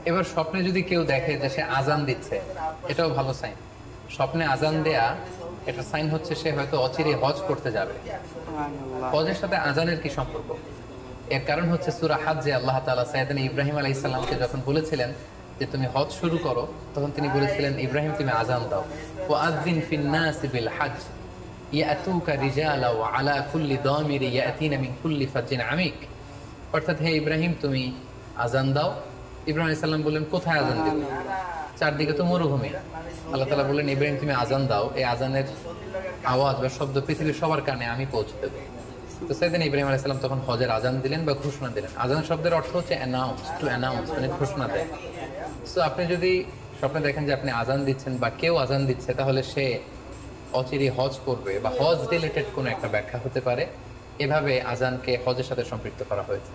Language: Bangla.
এবার স্বপ্নে যদি কেউ দেখে যে সে আজান দিচ্ছে, এটাও ভালো সাইন। স্বপ্নে আজান দেয়া এটা সাইন হচ্ছে সে হয়তো অচিরে হজ করতে যাবে। সুবহানাল্লাহ। হজের সাথে আজানের কি সম্পর্ক? এর কারণ হচ্ছে সূরা হজ্জে আল্লাহ তাআলা সাইয়েদনা ইব্রাহিম আলাইহিস সালামকে যখন বলেছিলেন যে তুমি হজ শুরু করো, তখন তিনি বলেছিলেন, ইব্রাহিম তুমি আজান দাও, ওয়াআযযিন ফিন নাসি বিল হজ্জ ইয়াতুকা রিজালা ওয়া আলা কুল্লি দামিরি ইয়াতিনা মিন কুল্লি ফাজ্জিন আমিক। অর্থাৎ হে ইব্রাহিম তুমি আজান দাও। ইব্রাহিম আলাইহিস সালাম বললেন কোথায় আজান দেব? চারদিকে তো মরুভূমি। আল্লাহ তাআলা বললেন ইব্রাহিম তুমি আজান দাও, এই আজানের আওয়াজ বা শব্দ পৃথিবীর সবার কানে আমি পৌঁছে দেবো। তো সাইয়েদনা ইব্রাহিম আলাইহিস সালাম তখন হজের আজান দিলেন বা ঘোষণা দিলেন। আজান শব্দের অর্থ হচ্ছে অ্যানাউন্স, টু অ্যানাউন্স, মানে ঘোষণা দেয়। সো আপনি যদি স্বপ্নে দেখেন যে আপনি আজান দিচ্ছেন বা কেউ আজান দিচ্ছে, তাহলে সে অচিরে হজ করবে বা হজ রিলেটেড কোনো একটা ব্যাখ্যা হতে পারে। এভাবে আজানকে হজের সাথে সম্পৃক্ত করা হয়েছে।